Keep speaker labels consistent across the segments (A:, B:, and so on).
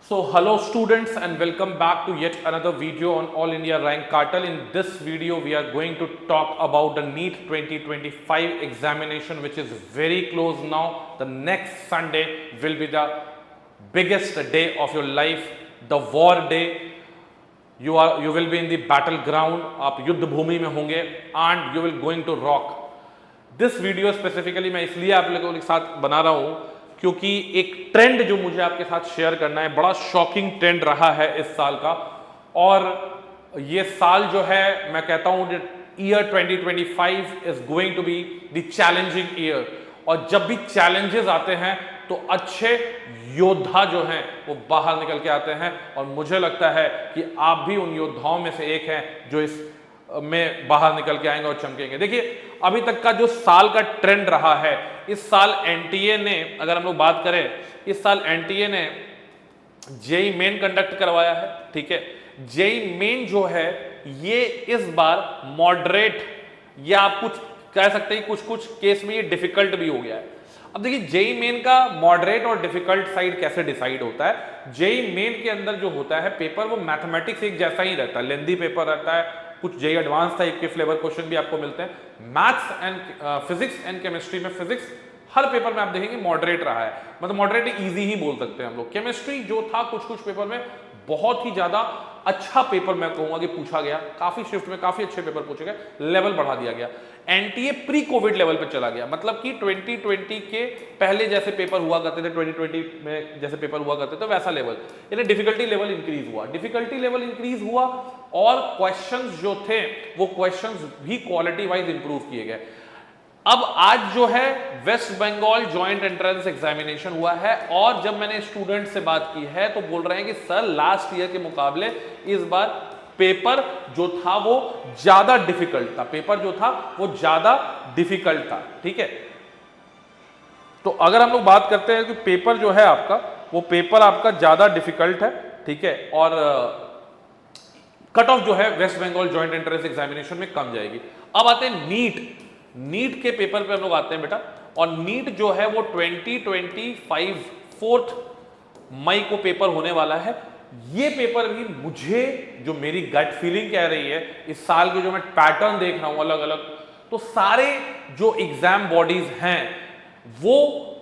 A: So hello students and welcome back to yet another video on All India Rank Cartel. In this video we are going to talk about the NEET 2025 examination which is very close now. The next Sunday will be the biggest day of your life, the war day. You will be in the battleground, आप युद्ध भूमि में होंगे and you will going to rock. This video specifically मैं इसलिए आप लोगों के साथ बना रहा हूँ क्योंकि एक ट्रेंड जो मुझे आपके साथ शेयर करना है, बड़ा शॉकिंग ट्रेंड रहा है इस साल का। और ये साल जो है मैं कहता हूं year 2025 is going to be the challenging year. और जब भी चैलेंजेस आते हैं तो अच्छे योद्धा जो हैं वो बाहर निकल के आते हैं, और मुझे लगता है कि आप भी उन योद्धाओं में से एक हैं जो इस में बाहर निकल के आएंगे और चमकेंगे। देखिए अभी तक का जो साल का ट्रेंड रहा है, इस साल एनटीए ने, अगर हम लोग बात करें, इस साल एनटीए ने जेई मेन कंडक्ट करवाया है। ठीक है, जेई मेन जो है ये इस बार मॉडरेट, या आप कुछ कह सकते हैं कुछ कुछ केस में ये डिफिकल्ट भी हो गया है। अब देखिए जेई मेन का मॉडरेट और डिफिकल्ट साइड कैसे डिसाइड होता है। जेई मेन के अंदर जो होता है पेपर वो मैथमेटिक्स एक जैसा ही रहता है, लेंदी पेपर रहता है, कुछ जेई एडवांस टाइप के फ्लेवर क्वेश्चन भी आपको मिलते हैं। Maths and physics and chemistry में फिजिक्स हर पेपर में आप देखेंगे मॉडरेट रहा है, मतलब मॉडरेट इजी ही बोल सकते हैं हम लोग। केमिस्ट्री जो था कुछ कुछ पेपर में बहुत ही ज्यादा अच्छा पेपर मैं कहूंगा कि पूछा गया, काफी शिफ्ट में काफी अच्छे पेपर पूछे गए, लेवल बढ़ा दिया गया। एनटीए प्री कोविड लेवल पे चला गया, मतलब कि 2020 के पहले जैसे पेपर हुआ करते थे, 2020 में जैसे पेपर हुआ करते थे वैसा लेवल, यानी डिफिकल्टी लेवल इंक्रीज हुआ, डिफिकल्टी लेवल इंक्रीज हुआ, और क्वेश्चंस जो थे वो क्वेश्चंस भी क्वालिटी वाइज इंप्रूव किए गए। अब आज जो है West Bengal joint entrance examination हुआ है, और जब मैंने स्टूडेंट से बात की है तो बोल रहे हैं कि सर लास्ट ईयर के मुकाबले इस बार पेपर जो था वो ज्यादा डिफिकल्ट था, पेपर जो था वो ज्यादा डिफिकल्ट था। ठीक है, तो अगर हम लोग बात करते हैं कि पेपर जो है आपका, वो पेपर आपका ज्यादा डिफिकल्ट है। ठीक है, और कट ऑफ जो है West Bengal joint entrance examination में कम जाएगी। अब आते हैं नीट के पेपर पे हम लोग आते हैं बेटा, और नीट जो है वो 2025 4 मई को पेपर होने वाला है। ये पेपर भी मुझे, जो मेरी गट फीलिंग कह रही है, इस साल के जो मैं पैटर्न देख रहा हूं अलग अलग, तो सारे जो एग्जाम बॉडीज हैं वो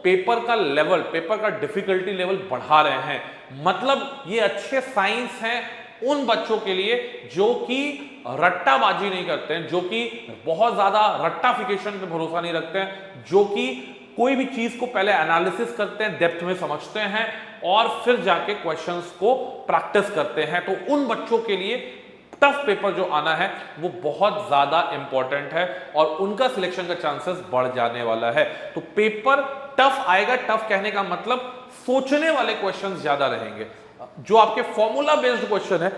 A: पेपर का लेवल, पेपर का डिफिकल्टी लेवल बढ़ा रहे हैं। मतलब ये अच्छे साइंस हैं उन बच्चों के लिए जो कि रट्टाबाजी नहीं करते हैं, जो कि बहुत ज्यादा रट्टाफिकेशन पे भरोसा नहीं रखते हैं, जो कि कोई भी चीज को पहले एनालिसिस करते हैं, डेप्थ में समझते हैं और फिर जाके क्वेश्चंस को प्रैक्टिस करते हैं। तो उन बच्चों के लिए टफ पेपर जो आना है वो बहुत ज्यादा इंपॉर्टेंट है, और उनका सिलेक्शन का चांसेस बढ़ जाने वाला है। तो पेपर टफ आएगा, टफ कहने का मतलब सोचने वाले क्वेश्चंस ज्यादा रहेंगे, जो आपके फॉर्मूला बेस्ड क्वेश्चन है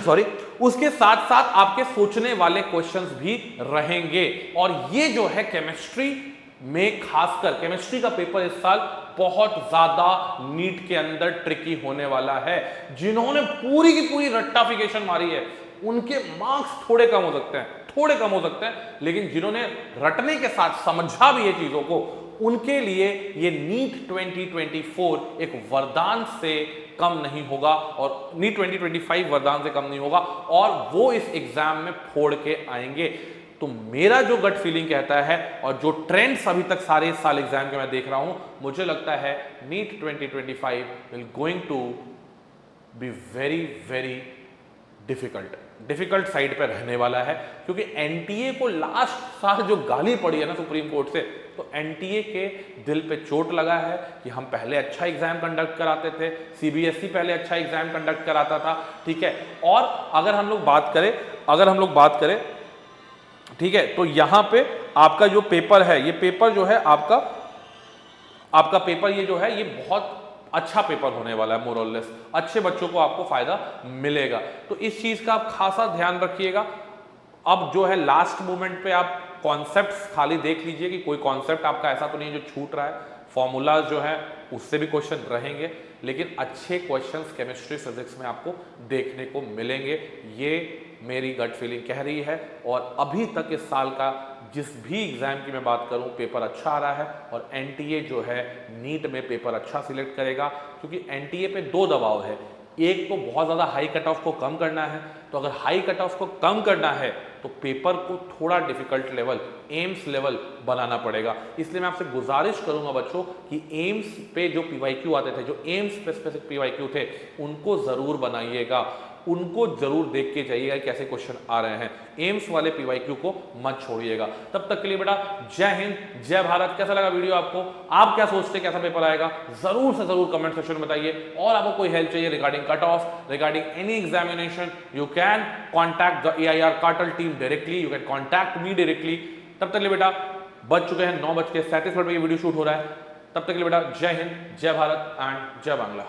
A: सॉरी, उसके साथ साथ आपके सोचने वाले क्वेश्चंस भी रहेंगे। और ये जो है केमिस्ट्री में, खासकर केमिस्ट्री का पेपर इस साल बहुत ज्यादा नीट के अंदर ट्रिकी होने वाला है। जिन्होंने पूरी की पूरी रट्टाफिकेशन मारी है उनके मार्क्स थोड़े कम हो सकते हैं, थोड़े कम हो सकते हैं, लेकिन जिन्होंने रटने के साथ समझा भी ये चीजों को, उनके लिए ये नीट 2024 एक वरदान से कम नहीं होगा, और नीट 2025 वरदान से कम नहीं होगा, और वो इस एग्जाम में फोड़ के आएंगे। तो मेरा जो गट फीलिंग कहता है, और जो ट्रेंड्स अभी तक सारे इस साल एग्जाम के मैं देख रहा हूं, मुझे लगता है NEET 2025 will going to be very very difficult side पे रहने वाला है। क्योंकि एनटीए को लास्ट साल जो गाली पड़ी है ना सुप्रीम कोर्ट से, तो एनटीए के दिल पे चोट लगा है कि हम पहले अच्छा एग्जाम कंडक्ट कराते थे, सीबीएसई पहले अच्छा एग्जाम कंडक्ट कराता था। ठीक है, और अगर हम लोग बात करें ठीक है, तो यहां पे आपका जो पेपर है, ये पेपर जो है आपका पेपर ये जो है ये बहुत अच्छा पेपर होने वाला है, मोर और लेस अच्छे बच्चों को आपको फायदा मिलेगा। तो इस चीज का आप खासा ध्यान रखिएगा। अब जो है लास्ट मोमेंट पे आप कॉन्सेप्ट्स खाली देख लीजिए कि कोई कॉन्सेप्ट आपका ऐसा तो नहीं है जो छूट रहा है। फॉर्मूलाज जो है उससे भी क्वेश्चन रहेंगे, लेकिन अच्छे क्वेश्चंस केमिस्ट्री फिजिक्स में आपको देखने को मिलेंगे, ये मेरी गट फीलिंग कह रही है। और अभी तक इस साल का जिस भी एग्जाम की मैं बात करूं पेपर अच्छा आ रहा है और एनटीए जो है नीट में पेपर अच्छा सिलेक्ट करेगा, क्योंकि एनटीए पे दो दबाव है। एक तो बहुत ज़्यादा हाई कट ऑफ को कम करना है, तो अगर हाई कट ऑफ को कम करना है तो पेपर को थोड़ा डिफिकल्ट लेवल, एम्स लेवल बनाना पड़ेगा। इसलिए मैं आपसे गुजारिश करूंगा बच्चों कि एम्स पे जो पीवाईक्यू आते थे, जो एम्स पे स्पेसिफिक पीवाईक्यू थे, उनको जरूर बनाइएगा, उनको जरूर देख के जाइएगा कैसे क्वेश्चन आ रहे हैं। एम्स वाले पीवाईक्यू को मत छोड़िएगा। तब तक के लिए बेटा जय हिंद, जय भारत। कैसा लगा वीडियो आपको? आप क्या सोचते हैं कैसा पेपर आएगा? जरूर से जरूर कमेंट सेक्शन में बताइए। और आपको कोई हेल्प चाहिए regarding cut off, regarding any examination, you can contact the AIR cartel team directly, you can contact me directly. तब तक के लिए बेटा बज चुके हैं 9:37 पे ये वीडियो शूट हो रहा है। तब तक के लिए बेटा जय हिंद, जय भारत एंड जय बांग्ला।